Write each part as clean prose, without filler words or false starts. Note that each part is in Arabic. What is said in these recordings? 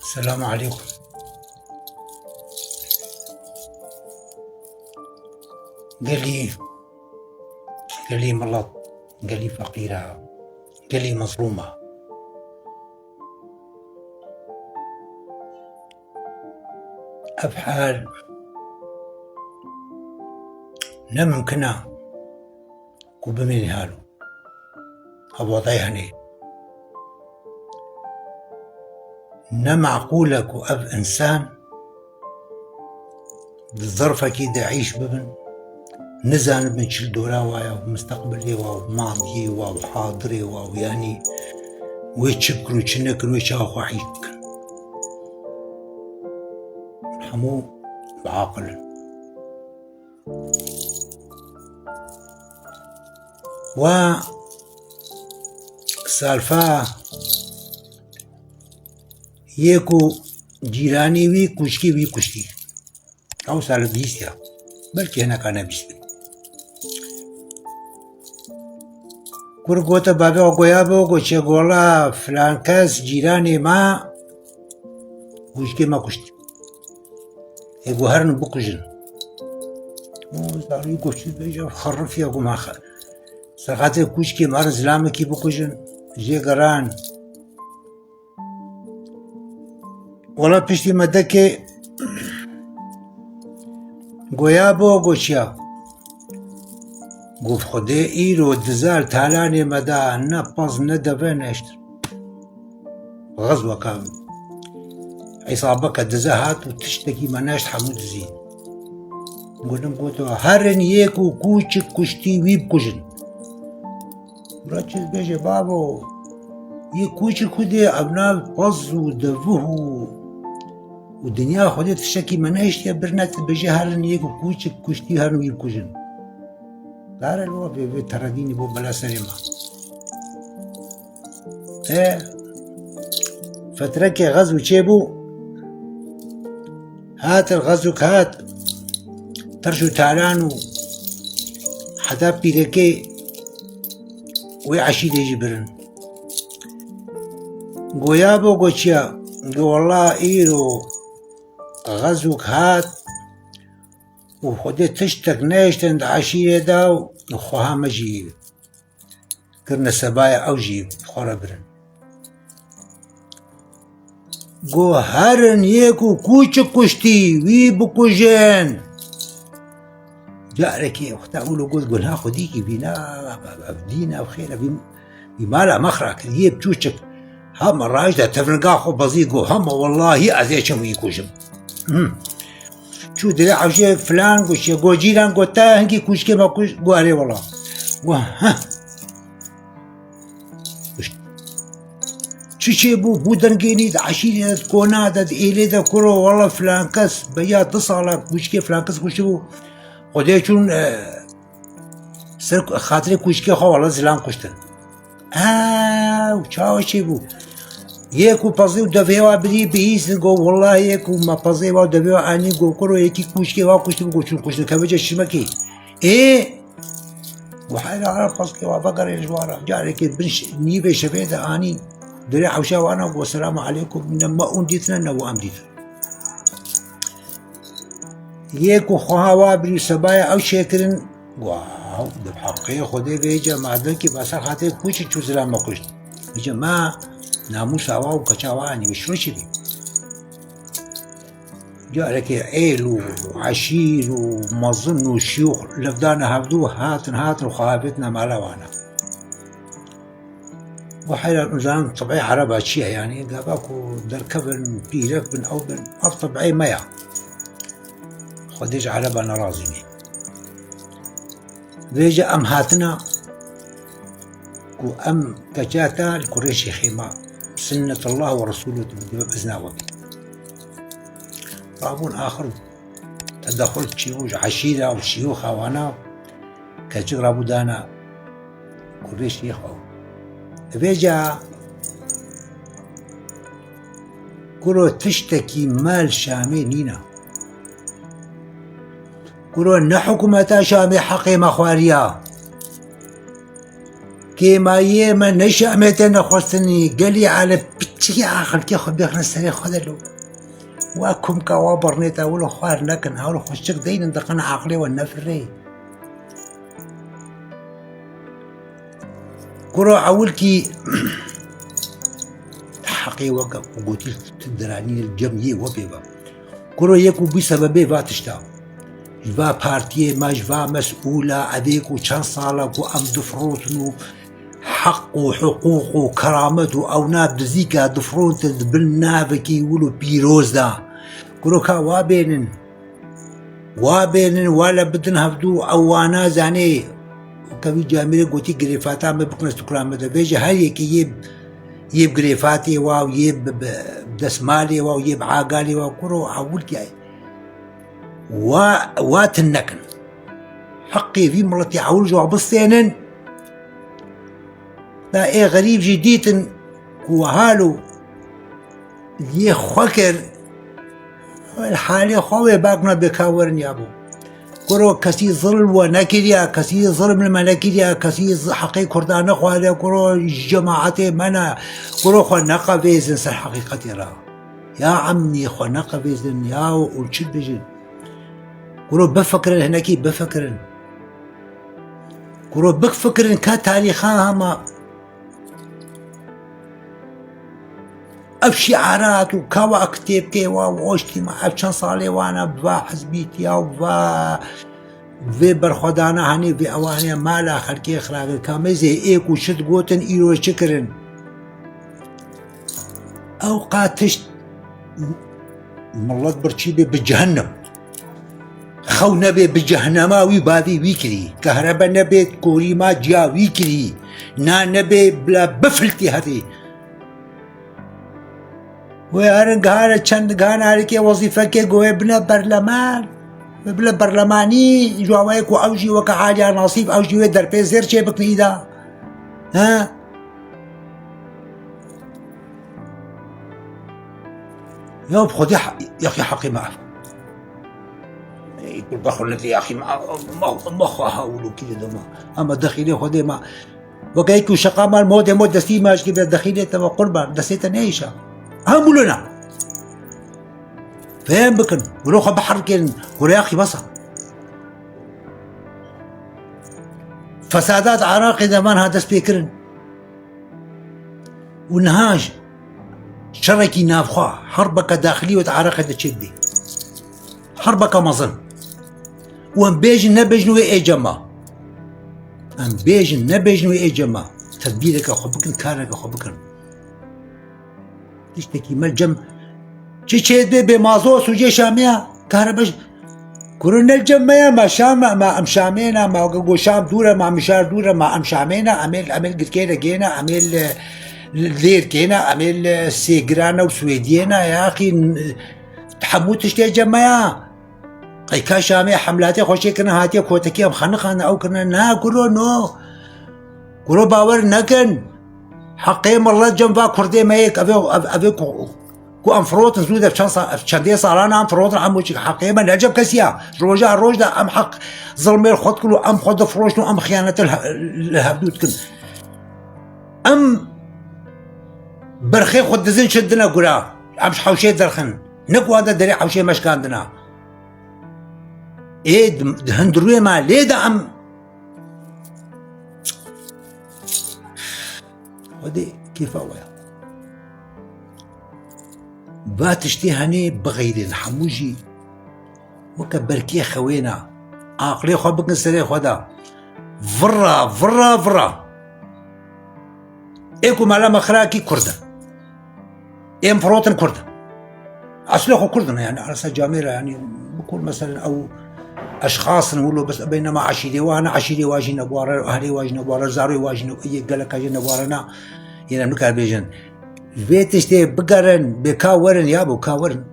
السلام عليكم. قال لي مرض، قال لي فقيرة، قال لي مظلومة. أفحال نمكنا كوبمين هالو أبو ضيهني نمعقولة كو أب إنسان بالظرفة كده عيش ببن نزان بن شل دورا ومستقبلي وماضي وحاضري ويعني ويتشكرو تشنكن ويشاخو حيك حمو بعقل و سالفة يكو جيراني وي كشكي وي كشتي أو سالف بيستيا بلكي هنا كان بيستي كوركوتا بابا وقويابا وقوشي قولا فلان كاس جيراني ما كشكي ما كشتي يقو هرن بكجن وزاري كشتي بيجا خرف يقو ما خر ساقاتي كشكي مار زلامكي بكجن جي قران ولا پشتی مدکه گویابو گوشیا گفت خوده ای رو دزال تالانی مدا نه پاز نه دفه نشتر غزوه کامل عصابه که دزه هات و تشتکی مناشت حمود زین گوتو هرن یکو کوچک کشتی ویب کشن برا چیز بیشه بابو یه کوچک خوده ابنا پاز و دفه والدنيا خدت الشكي مناشت يا برنات بجي هرن يكو كوشك كشتي هرن يبكوجن دار الوا في ترديني بو بلا سليمة فتركي غزو تشيبو هات الغزو كهات ترشو تعلانو حتى بيلكي ويعشي ديجي برن قويابو قوشيا والله ايرو غزوك هات وخدت تشتك ناشتن عشية دا وخوها مجي كرنا سبايا او جيب خورا برن قو هرن يكو كوچك كشتي وي بكوجين جاركي اختا اولو قول ها خديكي بينا بدينا وخيرا بمالا مخرك يب چوچك هم الراجل تفرقاخو بزيقو هم والله أذيشم ويكوشم شو دري عوشي فلان قوشي قو جيران قو تا هنكي كوشكي ما كوش قو عليه والله قو ها شي بو درنقيني دا عشيري دا كونا دا إيلي دا كورو والله فلان كس بيا تصالا كوشكي فلان كس كوشي بو خدي چون سر خاطري كوشكي خو والله زلام كوشتن وچاو شي بو يكو بازي ودفيوا بري بيس نقول والله يكو ما بازي ودفيوا اني نقول كرو يكي كوشكي واكوشتي بقول كوشتي كبجة شمكي ايه وحالا على بازكي وفقر الجوارة جاركي بنش نيبي شفيدة اني دري حوشا وانا والسلام عليكم لما انديتنا نو امديتنا يكو خوها وابري سبايا او شاكرن واو ده بحقيقة خدي بيجا مع ذلك بأسر خاطر كوشي تشو سلام ما كوشت بيجا ما ناموس هوا وكشاواني وشروشي بي جاء لك عيل وعشير ومظن وشيوخ لفدانا هفدوه هاتن وخابتنا مالوانا وحيلا نزان طبيعي عربة شيء يعني قاباكو دركبن بيركبن أو بن طبيعي ميا خديج عربة نرازيني بيجا أم هاتنا كو أم كجاتا الكريشي خيمة سنة الله ورسوله بإذنه بابون آخر تدخلت شيوخ عشيرة وشيوخ وانا كجرى بودانا كريشي خو بيجا كرو تشتكي مال شامي نينا كرو نحكمتا شامي حقي مخواريا كيما ما نشأمت أنا خصني قالي على بتشي آخر كي خو بيخنا السري خذلو واكم كوابر نيتا ولو خوار لكن هولو خشك دين دقنا عقلي والنفري كرو عولكي حقي وقف وقلت تدراني الجمعية وبيبا كرو يكو بسببي فاتشتا جوا بارتيه ما جوا مسؤولة أذيك وشان صالك وأم دفروتنو حق وحقوق وكرامته أو ناب دزيكا دفرون بالنافكي ولو بيروز دا كروكا وابينن ولا بدن هفدو أوانا زاني وكبي جاميري قوتي قريفاتا ما بكنا استكرام مدى بيجي هايكي يب قريفاتي واو يب دسمالي واو يب عاقالي واو كرو عولكي واتنكن حقي في مرتي عول جوا بصينن لا ايه غريب جديد وهالو يخوكر الحالي خوي باقنا بكاورن يابو كرو كسي ظلم ونكريا كسي ظلم الملكريا كسي حقي كردان خوالي كرو جماعتي منا كرو خو نقفيزن سر حقيقتي را يا عمي خو نقفيزن يا والشد بجن كرو بفكرن هناكي بفكرن كرو بفكرن كتاريخها ما شعارات وكوا كتابتي وعشتي مع أبشان صالي وانا بوا حزبيتي او بوا في برخدانا هني في اواني مالا خلقي اخراق كاميزي ايكو شد قوتن ايرو شكرن او قاتشت ملت برشيبي بجهنم خو نبي بجهنماوي بادي ويكري كهربا نبي كوري ما جا ويكري نا نبي بلا بفلتي هذي ويارن غارة چند غانا ركي وظيفة كي قوي بنا برلمان بلا برلماني جوايكو اوجي وكا حاجة نصيب اوجي ويدر بيزير چه بكني دا ها يا بخدي يا اخي حقي معه يقول بخل الذي يا اخي ما هاولو كده دما اما دخيلي خدي ما وكايكو شقا مال موت دستي ماش كده دخيلي تبع قربان دسيت نيشا هامولنا فين بكن وروح بحر كن ورياخي بصر فسادات عراقي زمان هذا سبيكرن ونهاج شركي نافخا حربك داخلي وتعرق تشدي حربك مظن وان بيجن نبجن وي جما ان بيجن نبجن وي جما تدبيرك اخو بكن كارك اخو بكن تشتكي ملجم تشيد بمازوس وجي شامية كهرباء كورونا الجمية ما شام ما ام شامينا ما قو شام دورة ما مشار دورة ما ام شامينا عمل قد كينا جينا عمل لير كينا عمل سيجرانا وسويدينا يا اخي تحموت تشتي جمية اي كا شامية حملاتي خوشي كنا هاتي كوتكي ام خنقنا او كنا نا كورو نو كورو باور نكن حقي مرات جنبا كردي مايك افي كو انفروت زوده شندي صارانا انفروت عموش حقي ما نجب كسيا روجا روجدا ام حق ظلمي الخط كله ام خد فروش ام خيانه الهبدوت كن ام برخي خد زين شدنا قرا ام حوشي درخن نقو هذا دري حوشي مش كاندنا ايه هندروي ما ليه ده ام ودي كيف هو باتشتي هني بغير حموجي وكبركي خوينا عقلي خو بكن سري خدا فرا ايكو مالا مخراكي كردا ام فروتن كردا اصله خو كردنا يعني على اساس جاميره يعني بكون مثلا او اشخاص نقولوا بس بينما عشيري وانا عشيري واجي نبوار اهلي واجي نبوار زاري واجي اي قالك اجي نبوارنا يعني نكال بيجن بيتشتي بقرن بكاورن يابو كاورن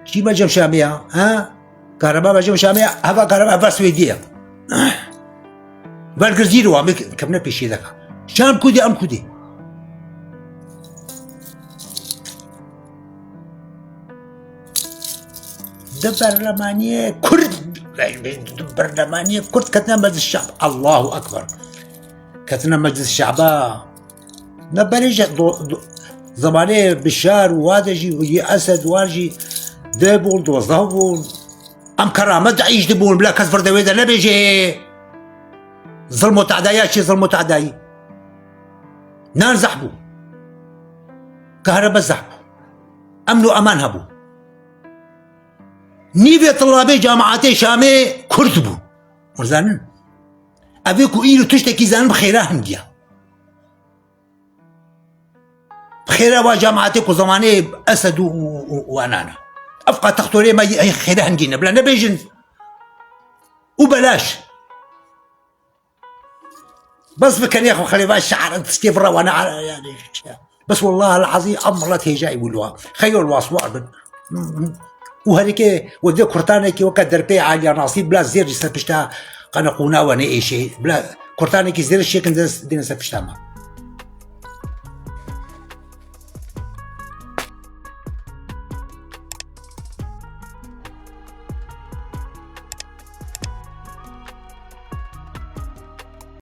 شي ما جم شاميه ها كهرباء ما جم شاميه هذا كهرباء بس سويديه بالجزيره وعم كمنا بشي ذاك شام كودي ام كودي برلمانيه كرد برلمانيه كرد كتنا بس الشعب الله اكبر كتنا مجلس الشعباء نبريج زمانه بشار وادجي ويجي اسد واجي دبول دوزهبول ام كرامه عيش دبول بلا كسفر دويدا نبيجي ظلم وتعدايا شي ظلم وتعداي نار زحبو كهرباء زحبو امن وامان هبو نيفي طلابي جامعاتي شامي كردبو مرزانن ابيكو ايلو تشتكي زان بخيرا هنديا بخيرا وجامعاتك وزماني اسد وانانا افقى تختوري ما هي خيرا هندينا بلا نبيجن وبلاش بس بكن يا اخو خلي بالك الشعر كيف وانا يعني بس والله العظيم امرت هي جاي يقولوها خيول واسوار وهذيك ودي كرتانك وكدر بي على نصيب بلا زير سبشتا قنقونا وانا اي شيء بلا كرتانك زير الشيء كان دينا سبشتا ما